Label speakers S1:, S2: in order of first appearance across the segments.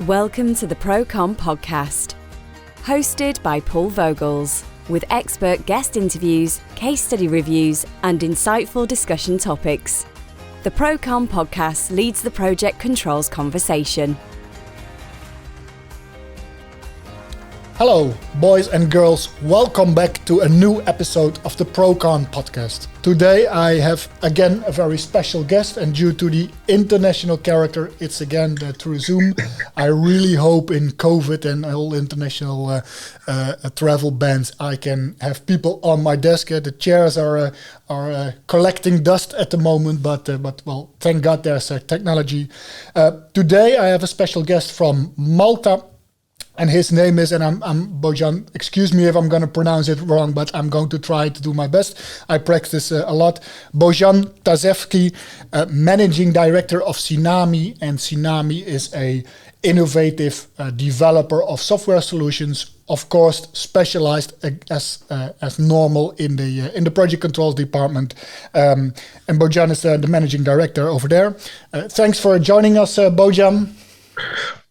S1: Welcome to the PROCON podcast, hosted by Paul Vogels, with expert guest interviews, case study reviews, and insightful discussion topics. The PROCON podcast leads the project controls conversation.
S2: Hello, boys and girls. Welcome back to a new episode of the PROCON podcast. Today I have again a very special guest, and due to the international character, it's again through Zoom. I really hope in COVID and all international travel bans, I can have people on my desk. The chairs are collecting dust at the moment, but well, thank God there's technology. Today I have a special guest from Malta. And his name is, and I'm Bojan, excuse me if I'm going to pronounce it wrong, but I'm going to try to do my best. I practice a lot. Bojan Tasevski, Managing Director of Synami. And Synami is a innovative developer of software solutions, of course, specialized as normal in the project controls department. And Bojan is the Managing Director over there. Thanks for joining us, Bojan.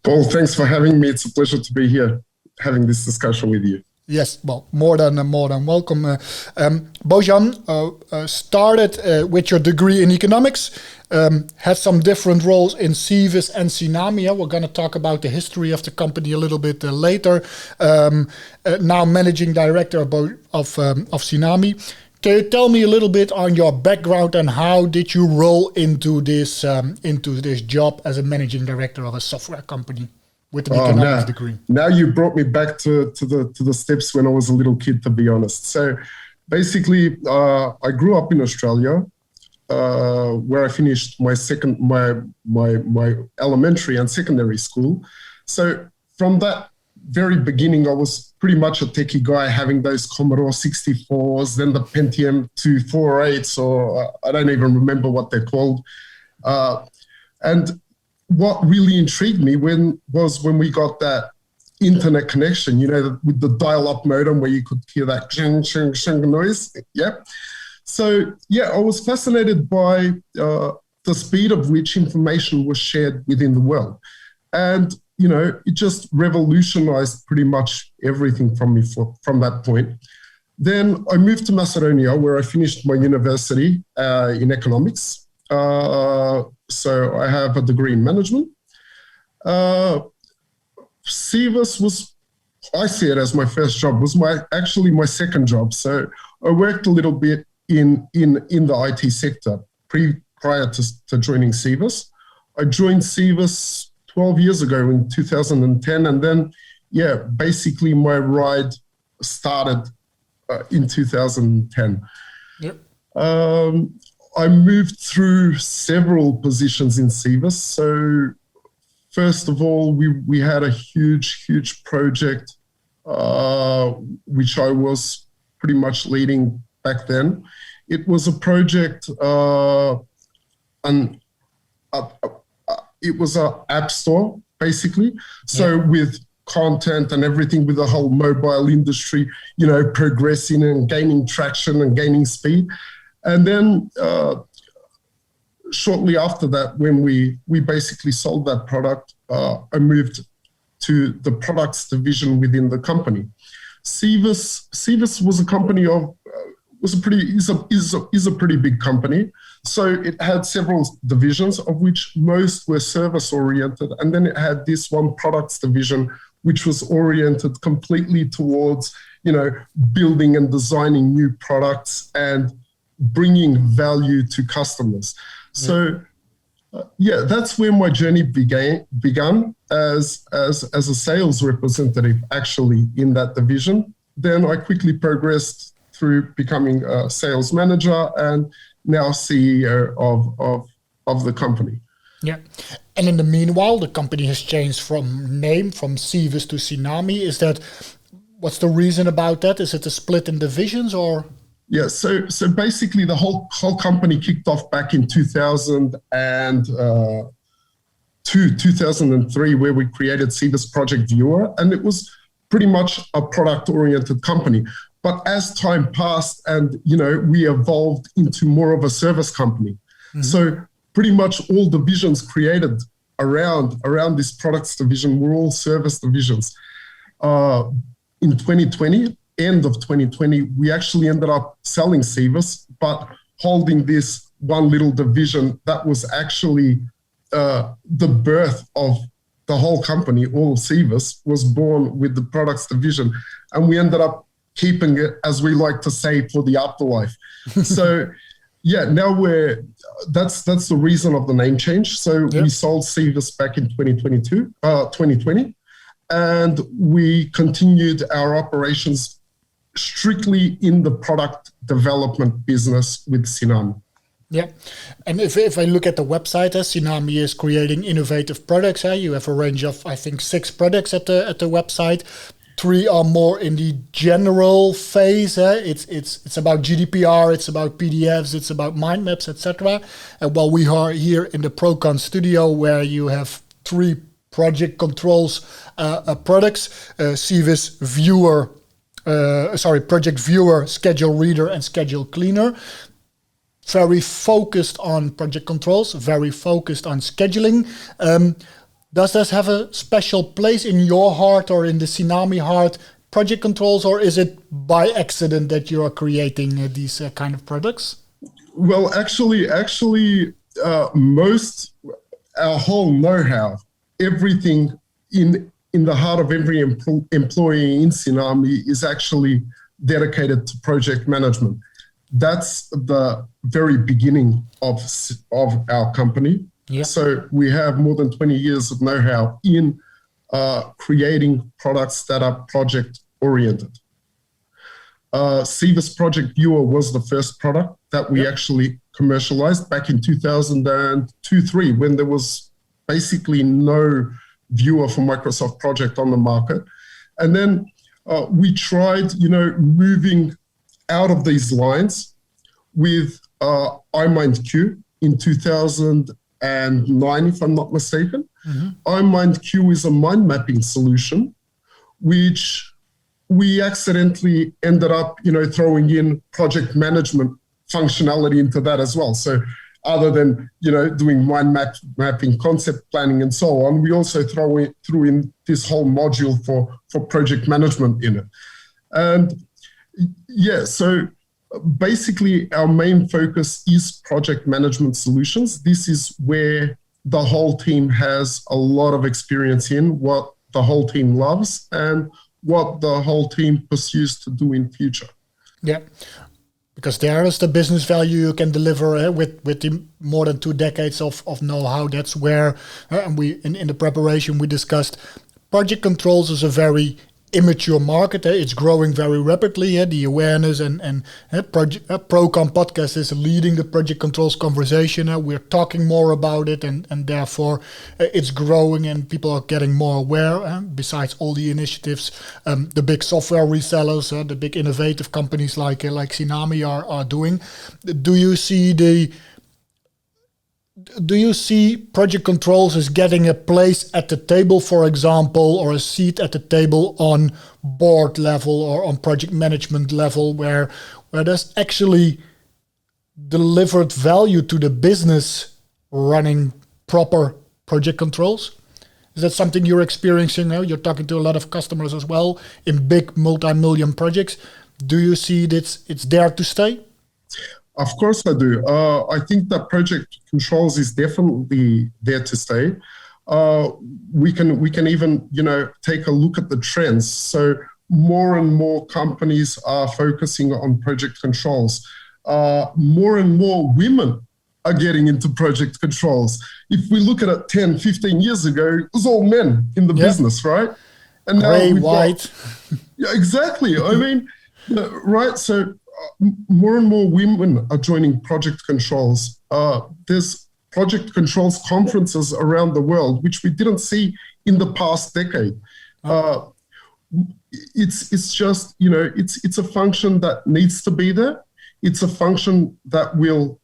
S3: Paul, thanks for having me. It's a pleasure to be here, having this discussion with you.
S2: Yes, well, more than welcome. Bojan started with your degree in economics, had some different roles in Cevis and Synami. We're going to talk about the history of the company a little bit later. Now managing director of Synami. Can you tell me a little bit on your background and how did you roll into this job as a managing director of a software company with an economics degree?
S3: Now you brought me back to the steps when I was a little kid, to be honest. So basically, I grew up in Australia, where I finished my elementary and secondary school. So from that very beginning, I was pretty much a techie guy, having those Commodore 64s, then the Pentium 248s, or I don't even remember what they're called. And what really intrigued me was when we got that internet connection, with the dial-up modem where you could hear that shing, shing, shing noise. Yeah. So, I was fascinated by the speed of which information was shared within the world. And it just revolutionized pretty much everything from me from that point. Then I moved to Macedonia, where I finished my university in economics. So I have a degree in management. Cevis was, I see it as my first job, was actually my second job. So I worked a little bit in the IT sector prior to joining Cevis. I joined Cevis 12 years ago in 2010. And then, basically my ride started in 2010.
S2: Yep.
S3: I moved through several positions in Cevis. So first of all, we had a huge project, which I was pretty much leading back then. It was a project, it was an app store, basically. So with content and everything, with the whole mobile industry, progressing and gaining traction and gaining speed. And then shortly after that, when we basically sold that product, I moved to the products division within the company. Cevis was a company of, is a pretty big company. So it had several divisions, of which most were service oriented. And then it had this one products division, which was oriented completely towards, building and designing new products and bringing value to customers. So that's where my journey began as a sales representative, actually, in that division. Then I quickly progressed through becoming a sales manager and now CEO of the company.
S2: Yeah. And in the meanwhile, the company has changed from name, from Cevis to Synami. What's the reason about that? Is it a split in divisions or?
S3: Yeah, so basically the whole company kicked off back in 2003, where we created Cevis Project Viewer, and it was pretty much a product-oriented company. But as time passed and, we evolved into more of a service company. Mm-hmm. So pretty much all divisions created around this products division were all service divisions. In 2020, end of 2020, we actually ended up selling Cevus, but holding this one little division that was actually the birth of the whole company. All of Cevus was born with the products division, and we ended up keeping it, as we like to say, for the afterlife. So yeah, now that's the reason of the name change. So we sold Cevus back in 2020, and we continued our operations strictly in the product development business with Synami.
S2: Yeah, and if I look at the website, Synami is creating innovative products. You have a range of, I think, 6 products at the website. 3 are more in the general phase. It's about GDPR, it's about PDFs, it's about mind maps, etc. And while we are here in the PROCON studio, where you have 3 project controls products: Cevus Viewer, Project Viewer, Schedule Reader, and Schedule Cleaner. Very focused on project controls, very focused on scheduling. Does this have a special place in your heart or in the Synami heart, project controls, or is it by accident that you are creating these kind of products?
S3: Well, actually, our whole know-how, everything in the heart of every employee in Synami is actually dedicated to project management. That's the very beginning of our company. Yeah. So we have more than 20 years of know-how in creating products that are project-oriented. Cevus Project Viewer was the first product that we actually commercialized back in 2002-03, when there was basically no viewer for Microsoft Project on the market. And then we tried, moving out of these lines with iMindQ in 2009, if I'm not mistaken. Mm-hmm. iMindQ is a mind mapping solution, which we accidentally ended up, throwing in project management functionality into that as well. So other than, doing mind mapping, concept planning, and so on, we also threw in this whole module for project management in it. And yeah, so basically our main focus is project management solutions. This is where the whole team has a lot of experience in, what the whole team loves and what the whole team pursues to do in future. Yeah,
S2: because there is the business value you can deliver with the more than 2 decades of know-how. That's where, and we in the preparation we discussed, project controls is a very immature market. It's growing very rapidly. The awareness and PROCON podcast is leading the project controls conversation. We're talking more about it, and therefore it's growing and people are getting more aware. Besides all the initiatives, the big software resellers, the big innovative companies like Synami are doing. Do you see project controls as getting a place at the table, for example, or a seat at the table on board level or on project management level, where there's actually delivered value to the business running proper project controls? Is that something you're experiencing now? You're talking to a lot of customers as well in big multi-million projects. Do you see that it's there to stay?
S3: Of course I do. I think that project controls is definitely there to stay. We can even, take a look at the trends. So more and more companies are focusing on project controls. More and more women are getting into project controls. If we look at it 10, 15 years ago, it was all men in the business, right?
S2: And gray, now white.
S3: Yeah, exactly. I mean, right? So more and more women are joining project controls. There's project controls conferences around the world, which we didn't see in the past decade. It's just, it's a function that needs to be there. It's a function that will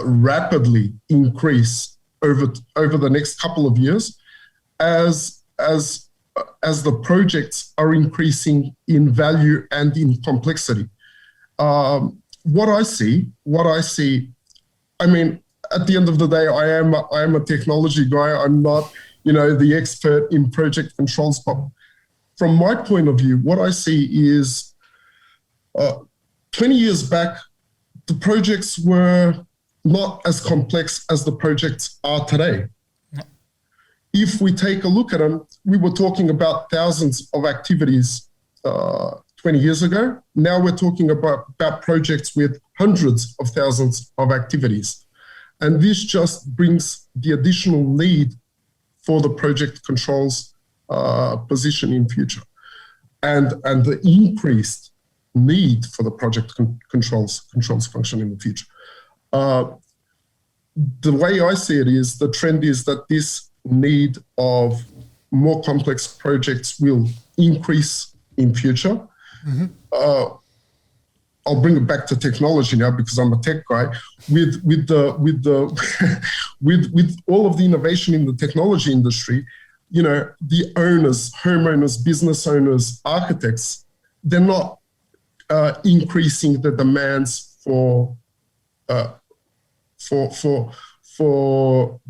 S3: rapidly increase over the next couple of years as the projects are increasing in value and in complexity. What I see, I mean, at the end of the day, I am a technology guy. I'm not, the expert in project controls. But from my point of view, what I see is 20 years back, the projects were not as complex as the projects are today. If we take a look at them, we were talking about thousands of activities 20 years ago. Now we're talking about projects with hundreds of thousands of activities. And this just brings the additional need for the project controls position in future. And the increased need for the project controls function in the future. The way I see it is the trend is that this need of more complex projects will increase in future. Mm-hmm. I'll bring it back to technology now because I'm a tech guy. With all of the innovation in the technology industry, the owners, homeowners, business owners, architects, they're not increasing the demands for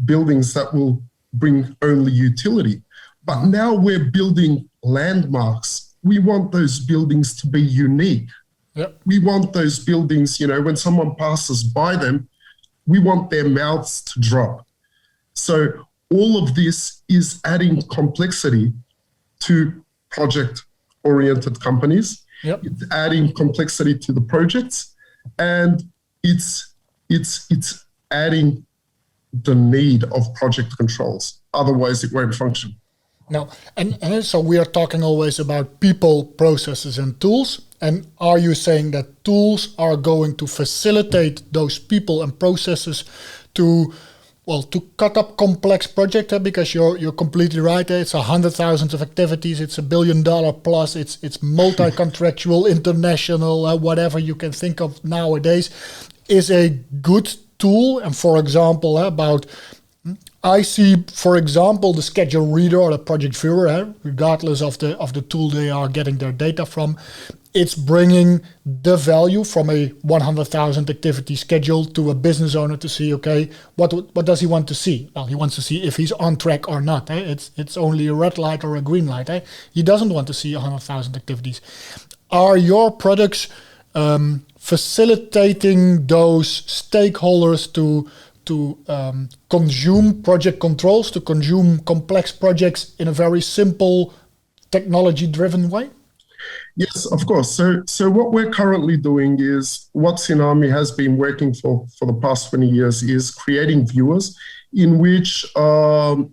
S3: buildings that will bring only utility. But now we're building landmarks. We want those buildings to be unique. Yep. We want those buildings, when someone passes by them, we want their mouths to drop. So all of this is adding complexity to project-oriented companies. Yep. It's adding complexity to the projects, and it's adding the need of project controls. Otherwise, it won't function.
S2: Now, and so we are talking always about people, processes, and tools. And are you saying that tools are going to facilitate those people and processes to cut up complex projects? Because you're completely right. It's 100,000 of activities. It's $1 billion plus. It's multi-contractual, international, whatever you can think of nowadays, is a good tool. And for example, I see, for example, the schedule reader or the project viewer, regardless of the tool they are getting their data from, it's bringing the value from a 100,000 activity schedule to a business owner to see, okay, what does he want to see? Well, he wants to see if he's on track or not. It's only a red light or a green light. He doesn't want to see 100,000 activities. Are your products facilitating those stakeholders to consume project controls, to consume complex projects in a very simple, technology-driven way?
S3: Yes, of course. So what we're currently doing is what Synami has been working for the past 20 years is creating viewers in which to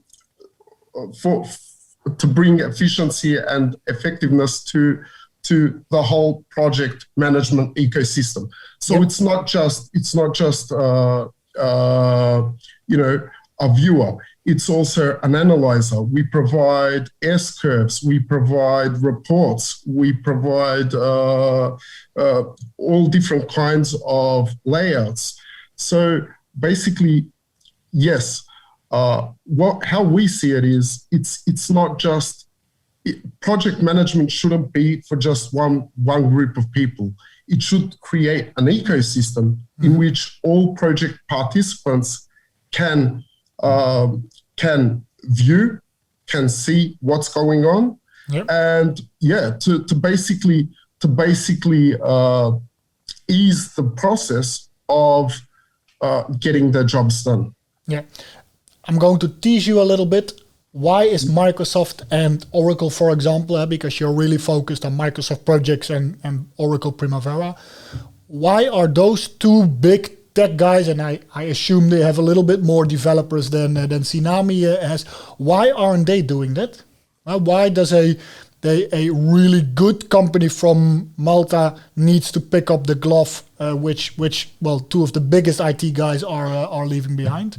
S3: bring efficiency and effectiveness to the whole project management ecosystem. So yep. It's not just a viewer. It's also an analyzer. We provide S-curves. We provide reports. We provide all different kinds of layouts. So basically, yes, how we see it is it's not just project management shouldn't be for just one group of people. It should create an ecosystem in which all project participants can view, can see what's going on, yep. And to basically ease the process of getting their jobs done.
S2: Yeah, I'm going to tease you a little bit. Why is Microsoft and Oracle, for example, because you're really focused on Microsoft projects and Oracle Primavera, why are those two big tech guys, and I assume they have a little bit more developers than Synami has, why aren't they doing that? Why does a really good company from Malta needs to pick up the glove, which two of the biggest IT guys are leaving behind?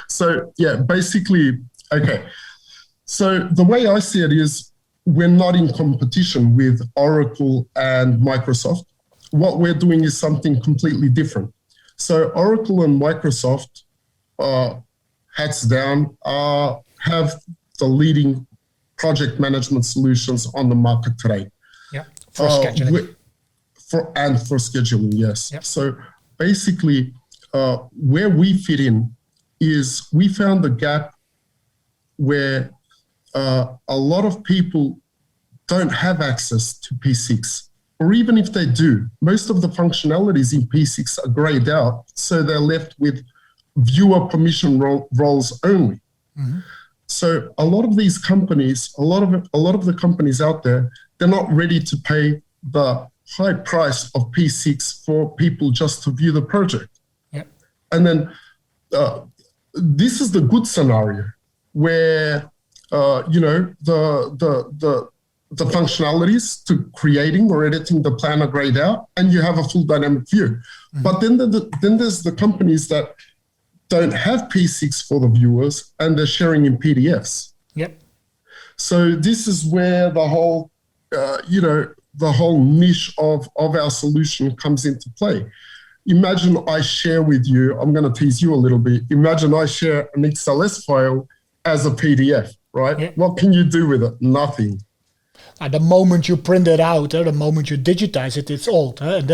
S3: So basically, okay. So the way I see it is we're not in competition with Oracle and Microsoft. What we're doing is something completely different. So Oracle and Microsoft, hats down, have the leading project management solutions on the market today.
S2: Yeah, for scheduling.
S3: For scheduling, yes. Yep. So basically, where we fit in is we found the gap where a lot of people don't have access to P6. Or even if they do, most of the functionalities in P6 are grayed out, so they're left with viewer permission roles only. Mm-hmm. So a lot of these companies, a lot of the companies out there, they're not ready to pay the high price of P6 for people just to view the project.
S2: Yep.
S3: And then this is the good scenario where the functionalities to creating or editing the plan are grayed out, and you have a full dynamic view. Mm-hmm. But then there's the companies that don't have P6 for the viewers, and they're sharing in PDFs.
S2: Yep.
S3: So this is where the whole, the whole niche of our solution comes into play. Imagine I share with you, I'm going to tease you a little bit. Imagine I share an XLS file as a PDF, right? Yep. What can you do with it? Nothing.
S2: The moment you print it out, the moment you digitize it, it's old. And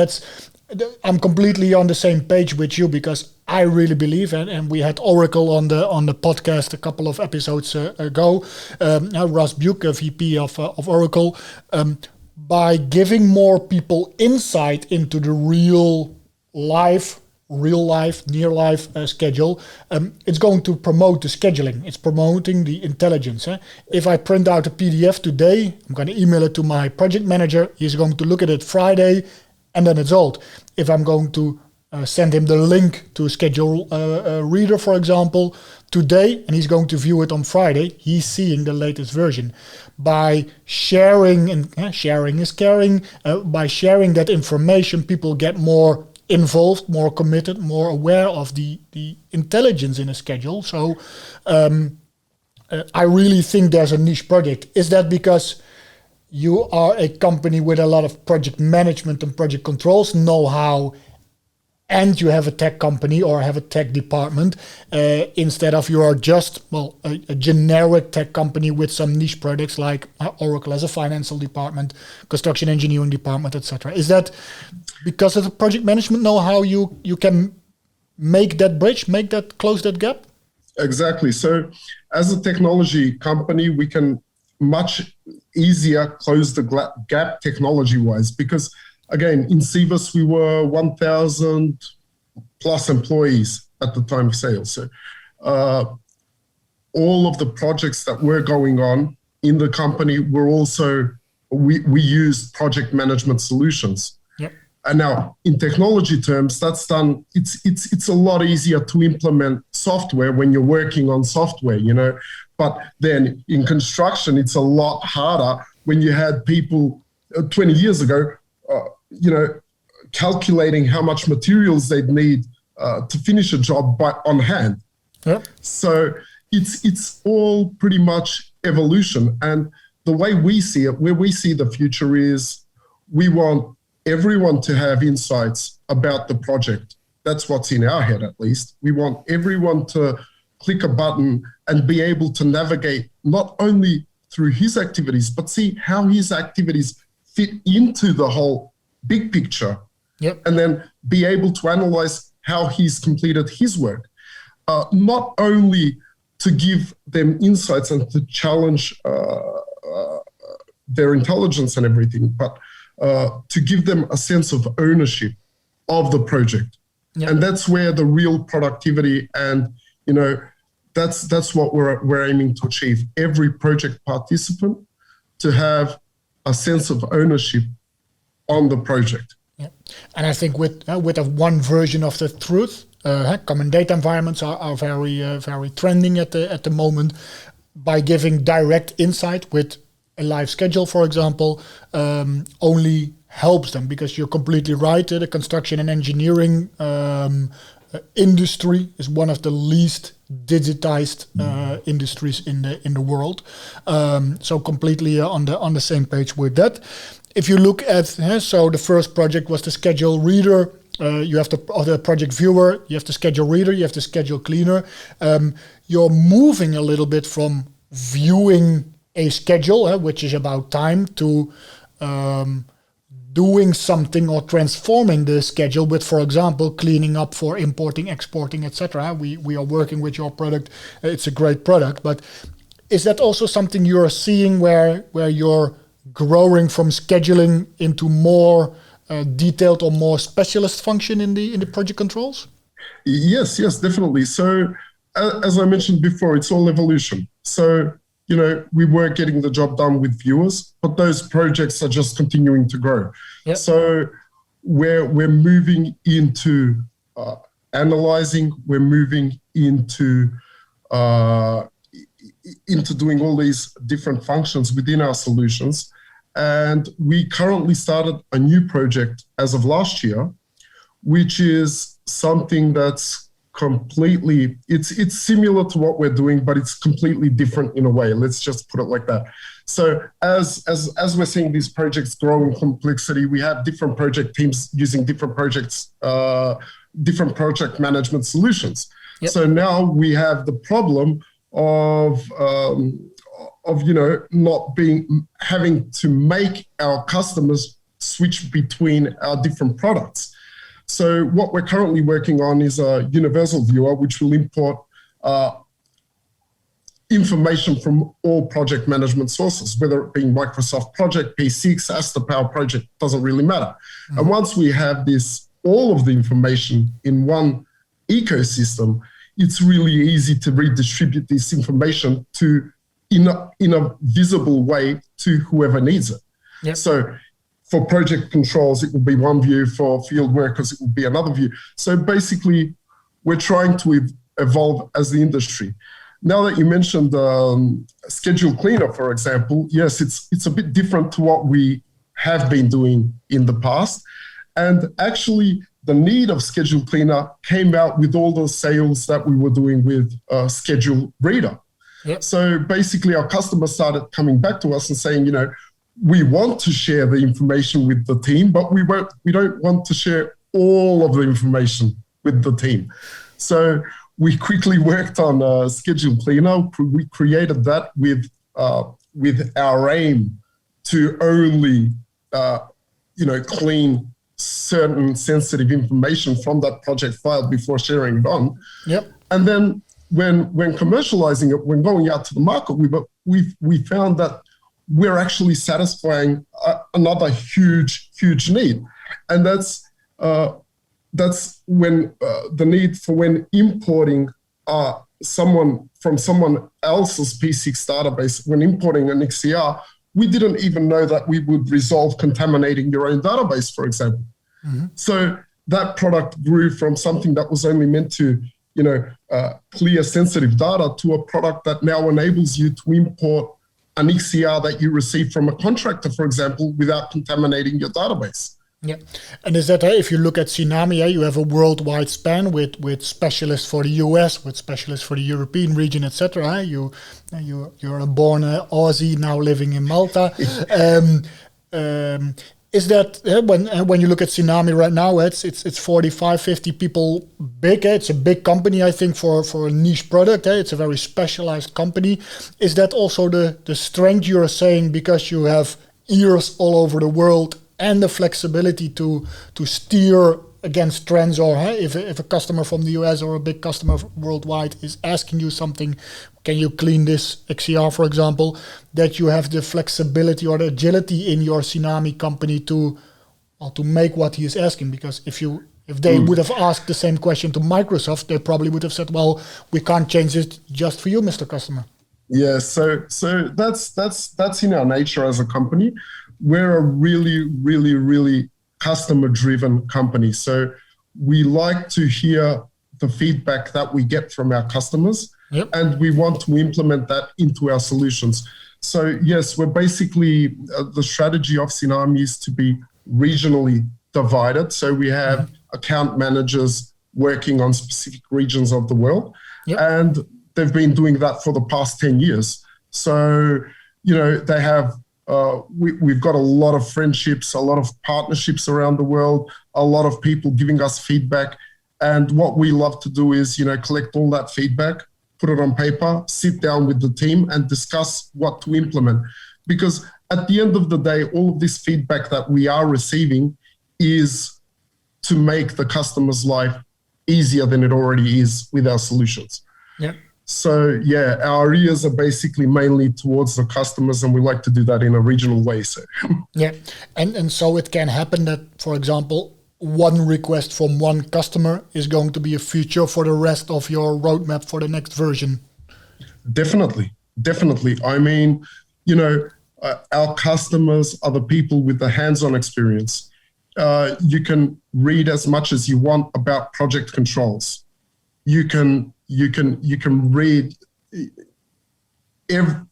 S2: I'm completely on the same page with you, because I really believe, and we had Oracle on the podcast a couple of episodes ago, Russ Buke, VP of Oracle, by giving more people insight into the real life, near life schedule, it's going to promote the scheduling. It's promoting the intelligence. If I print out a PDF today, I'm going to email it to my project manager. He's going to look at it Friday, and then it's old. If I'm going to send him the link to schedule a reader, for example, today, and he's going to view it on Friday, he's seeing the latest version. By sharing, and sharing is caring, by sharing that information, people get more involved, more committed, more aware of the intelligence in a schedule. So I really think there's a niche project. Is that because you are a company with a lot of project management and project controls know-how, and you have a tech company or have a tech department, instead of you are just, a generic tech company with some niche products like Oracle has a financial department, construction engineering department, etc. Is that because of the project management know-how you can make that bridge, close that gap?
S3: Exactly. So as a technology company, we can much easier close the gap technology-wise, because again, in Cibus, we were 1,000 plus employees at the time of sales. So all of the projects that were going on in the company were also, we used project management solutions.
S2: Yep.
S3: And now in technology terms, that's done, it's a lot easier to implement software when you're working on software, but then in construction, it's a lot harder when you had people 20 years ago, calculating how much materials they'd need to finish a job on hand.
S2: Yep.
S3: So it's all pretty much evolution. And the way we see it, where we see the future is, we want everyone to have insights about the project. That's what's in our head, at least. We want everyone to click a button and be able to navigate not only through his activities, but see how his activities fit into the whole big picture.
S2: Yep.
S3: And then be able to analyze how he's completed his work. Not only to give them insights and to challenge their intelligence and everything, but to give them a sense of ownership of the project.
S2: Yep.
S3: And that's where the real productivity and, that's what we're aiming to achieve. Every project participant to have a sense of ownership on the project.
S2: Yeah. And I think with a one version of the truth, common data environments are very trending at the moment. By giving direct insight with a live schedule, for example, only helps them, because you're completely right. The construction and engineering industry is one of the least digitized industries in the world. So completely on the same page with that. If you look at, so the first project was the schedule reader. You have the project viewer, you have the schedule reader, you have the schedule cleaner. You're moving a little bit from viewing a schedule, which is about time, to doing something or transforming the schedule with, for example, cleaning up for importing, exporting, etc. We are working with your product. It's a great product, but is that also something you're seeing where you're growing from scheduling into more detailed or more specialist function in the project controls?
S3: Yes, definitely. So as I mentioned before, it's all evolution. So, we were getting the job done with viewers, but those projects are just continuing to grow.
S2: Yep.
S3: So we're moving into analyzing, we're moving into doing all these different functions within our solutions. And we currently started a new project as of last year, which is something that's completely, it's similar to what we're doing, but it's completely different in a way. Let's just put it like that. So as we're seeing these projects grow in complexity, we have different project teams using different projects, different project management solutions.
S2: Yep.
S3: So now we have the problem of not having to make our customers switch between our different products. So what we're currently working on is a universal viewer, which will import information from all project management sources, whether it be Microsoft Project, P6, Asta Power Project, doesn't really matter. Mm-hmm. And once we have all of the information in one ecosystem, it's really easy to redistribute this information in a visible way to whoever needs it.
S2: Yep.
S3: So for project controls, it will be one view. For field workers, it will be another view. So basically, we're trying to evolve as the industry. Now that you mentioned schedule cleaner, for example, yes, it's a bit different to what we have been doing in the past. And actually, the need of schedule cleaner came out with all the sales that we were doing with schedule reader.
S2: Yep.
S3: So basically, our customers started coming back to us and saying, we want to share the information with the team, but we don't want to share all of the information with the team. So we quickly worked on Schedule Cleaner. We created that with our aim to only clean certain sensitive information from that project file before sharing it on.
S2: Yep.
S3: And then when commercializing it, when going out to the market, we found that we're actually satisfying another huge need, and that's when the need for when importing someone from someone else's P6 database, when importing an XCR, we didn't even know that we would resolve contaminating your own database, for example. Mm-hmm. So that product grew from something that was only meant to clear sensitive data to a product that now enables you to import an XCR that you receive from a contractor, for example, without contaminating your database.
S2: Yeah, and is that if you look at Synami, you have a worldwide span with specialists for the US, with specialists for the European region, etc. You're a born Aussie now living in Malta. Is that when you look at Synami right now, it's 45, 50 people big. It's a big company, I think, for a niche product. It's a very specialized company. Is that also the strength you're saying, because you have ears all over the world and the flexibility to steer against trends, or if a customer from the US or a big customer worldwide is asking you something, can you clean this XCR, for example, that you have the flexibility or the agility in your Synami company to make what he is asking? Because if they would have asked the same question to Microsoft, they probably would have said, well, we can't change it just for you, Mr. Customer.
S3: Yeah, so that's in our nature as a company. We're a really, really, really customer-driven company. So we like to hear the feedback that we get from our customers, yep, and we want to implement that into our solutions. So yes, we're basically, the strategy of Synami is to be regionally divided. So we have account managers working on specific regions of the world, yep, and they've been doing that for the past 10 years. So, they have, we've got a lot of friendships, a lot of partnerships around the world, a lot of people giving us feedback. And what we love to do is, collect all that feedback, put it on paper, sit down with the team and discuss what to implement. Because at the end of the day, all of this feedback that we are receiving is to make the customer's life easier than it already is with our solutions.
S2: Yeah.
S3: So yeah, our ears are basically mainly towards the customers, and we like to do that in a regional way. So
S2: yeah, and so it can happen that, for example, one request from one customer is going to be a feature for the rest of your roadmap for the next version.
S3: Definitely. I mean, our customers are the people with the hands-on experience. You can read as much as you want about project controls. You can read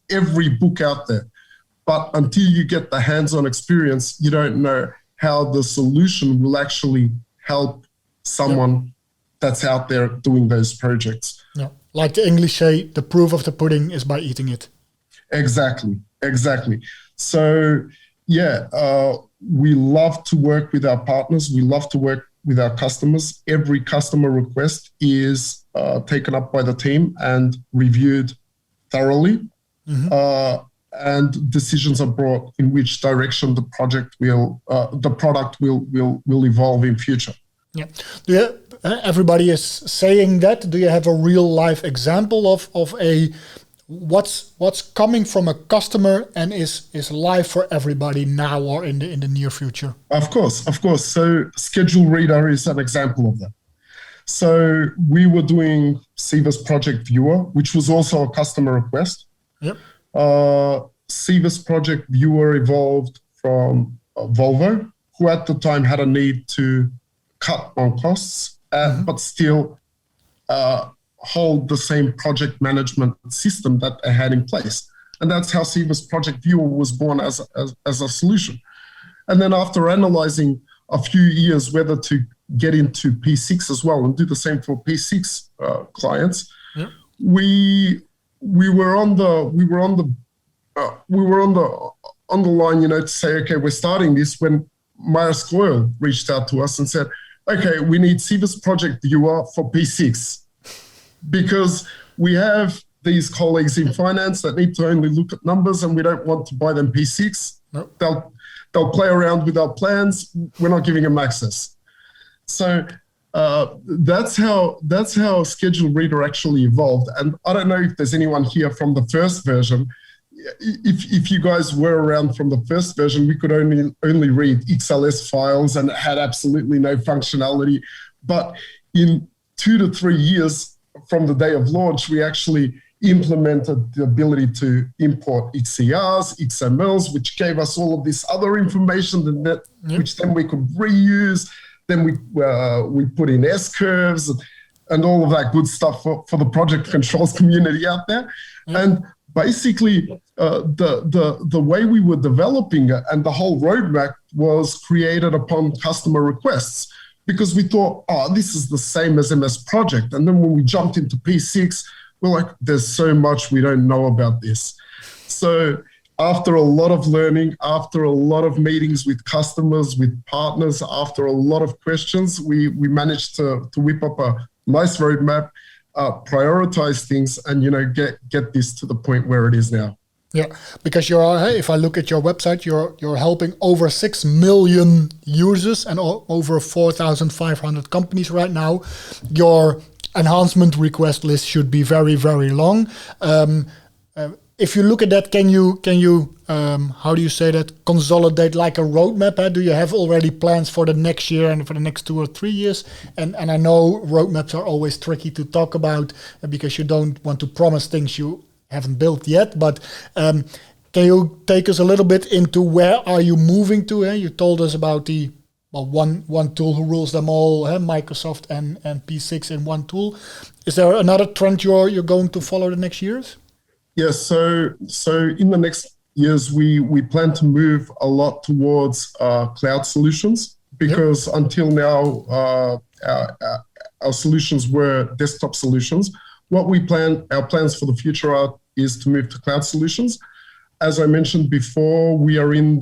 S3: every book out there, but until you get the hands-on experience, you don't know how the solution will actually help someone that's out there doing those projects.
S2: Yeah, like the English say, the proof of the pudding is by eating it.
S3: Exactly. So yeah, we love to work with our partners. We love to work with our customers. Every customer request is taken up by the team and reviewed thoroughly. Mm-hmm. And decisions are brought in which direction the product will evolve in future.
S2: Yeah. Everybody is saying that. Do you have a real life example of a what's coming from a customer and is live for everybody now or in the near future?
S3: Of course. So Schedule Reader is an example of that. So we were doing Siva's Project Viewer, which was also a customer request.
S2: Yep.
S3: Siva's Project Viewer evolved from Volvo, who at the time had a need to cut on costs, but still hold the same project management system that they had in place. And that's how Siva's Project Viewer was born as a solution. And then after analyzing a few years whether to get into P6 as well and do the same for P6 clients, we were on the line, to say, okay, we're starting this, when Maersk Oil reached out to us and said, okay, we need Siva's Project Viewer for P6 because we have these colleagues in finance that need to only look at numbers and we don't want to buy them P6.
S2: Nope.
S3: They'll play around with our plans. We're not giving them access. So that's how Schedule Reader actually evolved. And I don't know if there's anyone here from the first version. If you guys were around from the first version, we could only read XLS files and it had absolutely no functionality. But in 2 to 3 years from the day of launch, we actually implemented the ability to import XCRs, XMLs, which gave us all of this other information which then we could reuse. Then we put in S-curves and all of that good stuff for the project controls community out there. And basically, the way we were developing it and the whole roadmap was created upon customer requests, because we thought, this is the same as MS Project. And then when we jumped into P6, we're like, there's so much we don't know about this. So after a lot of learning, after a lot of meetings with customers, with partners, after a lot of questions, we managed to whip up a nice roadmap, prioritize things, and get this to the point where it is now.
S2: Yeah, because if I look at your website, you're helping over 6 million users and over 4,500 companies right now. Your enhancement request list should be very, very long. If you look at that, can you how do you say that, consolidate like a roadmap? Do you have already plans for the next year and for the next 2 or 3 years? And I know roadmaps are always tricky to talk about because you don't want to promise things you haven't built yet. But can you take us a little bit into where are you moving to? You told us about the one tool who rules them all, Microsoft and P6 in one tool. Is there another trend you're going to follow the next years?
S3: Yes, so in the next years, we plan to move a lot towards cloud solutions, because until now, our solutions were desktop solutions. Our plans for the future is to move to cloud solutions. As I mentioned before, we are in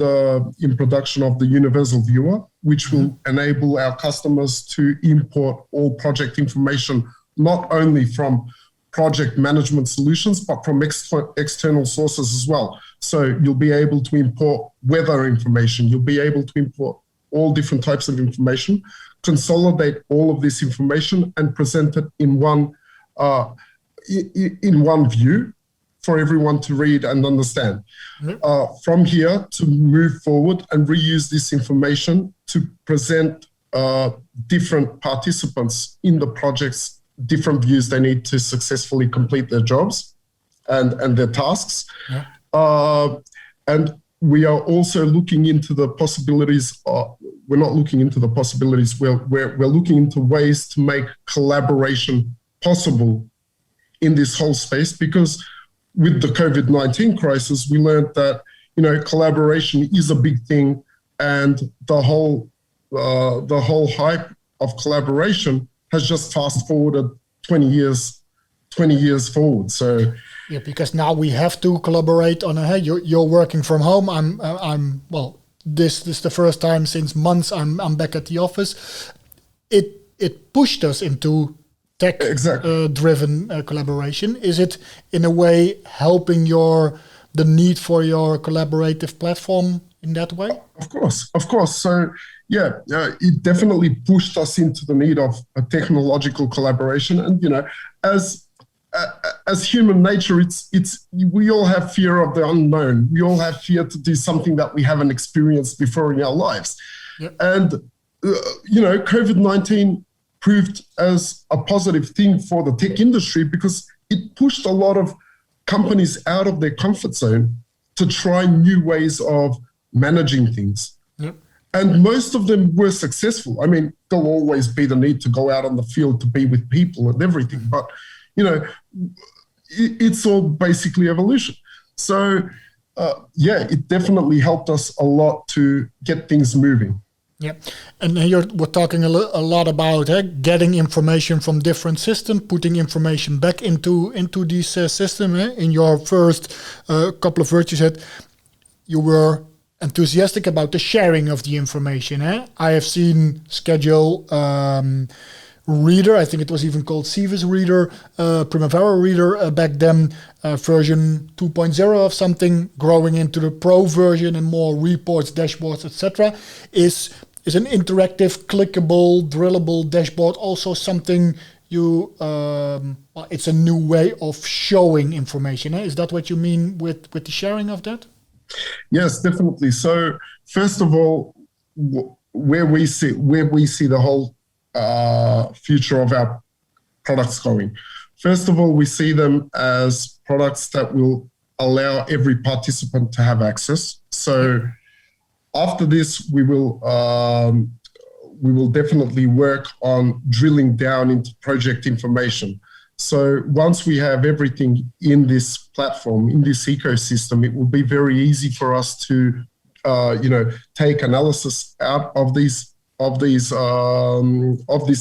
S3: production of the Universal Viewer, which will enable our customers to import all project information, not only from project management solutions, but from external sources as well. So you'll be able to import weather information. You'll be able to import all different types of information, consolidate all of this information, and present it in one view for everyone to read and understand. From here, to move forward and reuse this information to present different participants in the projects different views they need to successfully complete their jobs and their tasks. And we are also looking into the possibilities. We're not looking into the possibilities. We're looking into ways to make collaboration possible in this whole space, because with the COVID-19 crisis, we learned that, collaboration is a big thing, and the whole hype of collaboration has just fast forwarded 20 years forward. So
S2: yeah, because now we have to collaborate on you're working from home. This is the first time since months I'm back at the office. It pushed us into tech driven collaboration. Is it in a way helping the need for your collaborative platform in that way?
S3: Of course. So yeah, it definitely pushed us into the need of a technological collaboration. And as human nature, we all have fear of the unknown. We all have fear to do something that we haven't experienced before in our lives. Yep. And COVID-19 proved as a positive thing for the tech industry, because it pushed a lot of companies out of their comfort zone to try new ways of managing things. Yep. And most of them were successful. I mean, there'll always be the need to go out on the field to be with people and everything, but it's all basically evolution. So it definitely helped us a lot to get things moving.
S2: Yeah, and we're talking a lot about getting information from different systems, putting information back into these systems. In your first couple of words, you said you were enthusiastic about the sharing of the information. I have seen Schedule Reader, I think it was even called Civis Reader, Primavera Reader back then, version 2.0 of something, growing into the Pro version and more reports, dashboards, etc. Is an interactive, clickable, drillable dashboard also something it's a new way of showing information? Is that what you mean with the sharing of that?
S3: Yes, definitely. So first of all, where we see the whole future of our products going. First of all, we see them as products that will allow every participant to have access. So after this, we will definitely work on drilling down into project information. So once we have everything in this platform, in this ecosystem, it will be very easy for us to, take analysis out of this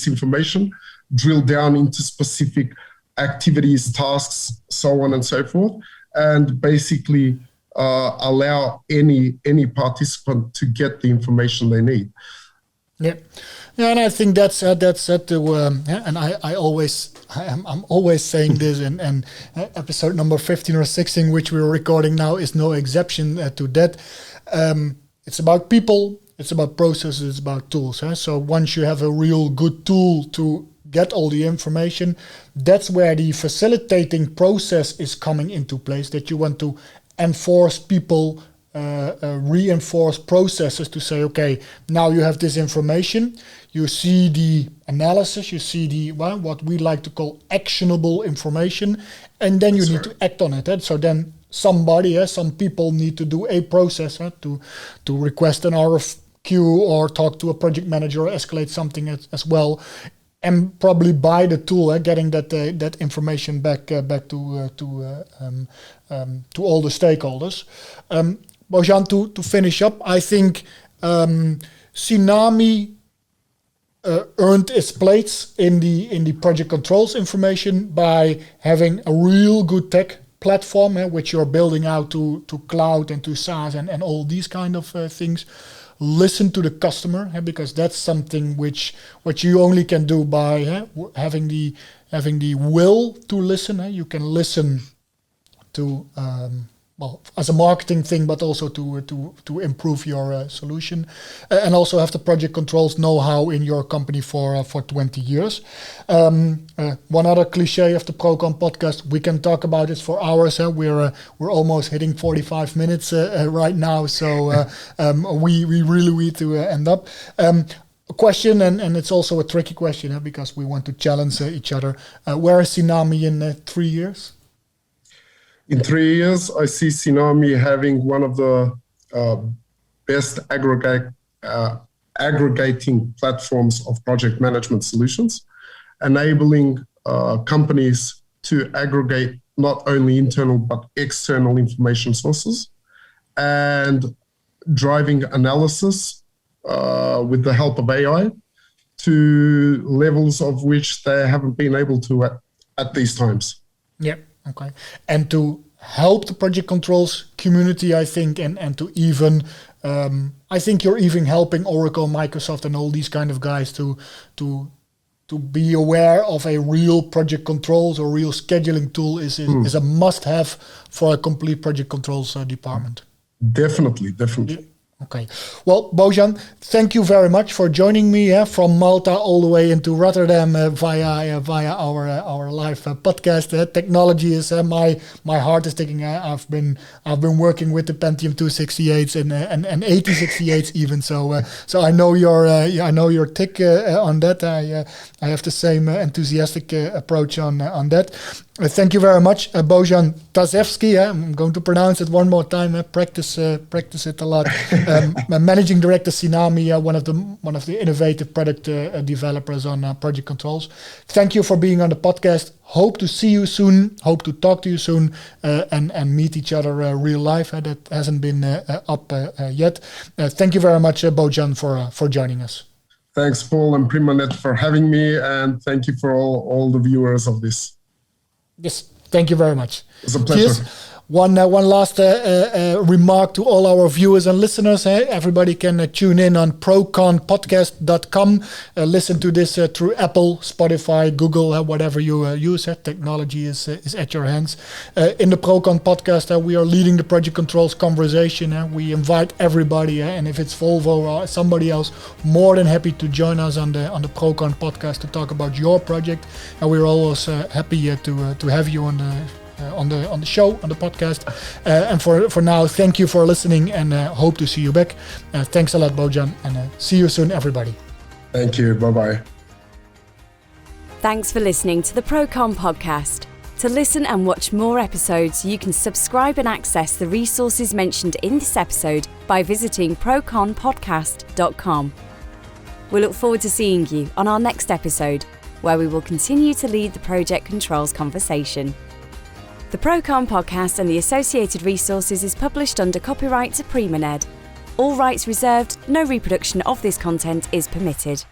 S3: information, drill down into specific activities, tasks, so on and so forth, and basically allow any participant to get the information they need.
S2: Yeah, and I think that's and I'm always saying this, and episode number 15 or 16, which we're recording now, is no exception to that. It's about people, it's about processes, it's about tools. So once you have a real good tool to get all the information, that's where the facilitating process is coming into place, that you want to enforce people, reinforce processes to say, okay, now you have this information, you see the analysis, you see the what we like to call actionable information, and then you need to act on it. So then some people need to do a process to request an RFQ or talk to a project manager or escalate something as well, and probably buy the tool, getting that information back to all the stakeholders. Bojan, to finish up, I think Synami earned its place in the project controls information by having a real good tech platform, which you're building out to cloud and to SaaS and all these kind of things. Listen to the customer, because that's something which you only can do by having the will to listen. You can listen to as a marketing thing, but also to improve your solution, and also have the project controls know-how in your company for 20 years. One other cliche of the PROCON podcast, we can talk about it for hours. We're almost hitting 45 minutes right now, so we really need to end up. A question, and it's also a tricky question because we want to challenge each other. Where is Synami in 3 years?
S3: In 3 years, I see Synami having one of the best aggregating platforms of project management solutions, enabling companies to aggregate not only internal but external information sources, and driving analysis with the help of AI to levels of which they haven't been able to at these times.
S2: Yeah. Okay, and to help the project controls community, I think, and to even, I think you're even helping Oracle, Microsoft, and all these kind of guys to be aware of a real project controls or real scheduling tool is a must-have for a complete project controls department.
S3: Definitely.
S2: Yeah. Okay. Well, Bojan, thank you very much for joining me from Malta all the way into Rotterdam via our live podcast. Technology is my heart is ticking. I've been working with the Pentium 268s and 8068s even. So I know your tick on that. I have the same enthusiastic approach on that. Thank you very much, Bojan Tasevski. I'm going to pronounce it one more time. Practice it a lot. Managing Director Synami, one of the innovative product developers on project controls. Thank you for being on the podcast. Hope to see you soon. Hope to talk to you soon and meet each other real life. That hasn't been up yet. Thank you very much, Bojan, for joining us.
S3: Thanks, Paul and Primaned, for having me, and thank you for all the viewers of this.
S2: Yes, thank you very much.
S3: It's a pleasure.
S2: Cheers. One last remark to all our viewers and listeners. Everybody can tune in on proconpodcast.com. Listen to this through Apple, Spotify, Google, whatever you use. Technology is at your hands. In the PROCON podcast, we are leading the project controls conversation. We invite everybody, and if it's Volvo or somebody else, more than happy to join us on the PROCON podcast to talk about your project. And we're always happy to have you on the show, on the podcast. And for now, thank you for listening, and hope to see you back. Thanks a lot, Bojan, and see you soon, everybody.
S3: Thank you. Bye-bye.
S1: Thanks for listening to the PROCON podcast. To listen and watch more episodes, you can subscribe and access the resources mentioned in this episode by visiting proconpodcast.com. We look forward to seeing you on our next episode, where we will continue to lead the project controls conversation. The PROCON podcast and the associated resources is published under copyright to Primaned. All rights reserved, no reproduction of this content is permitted.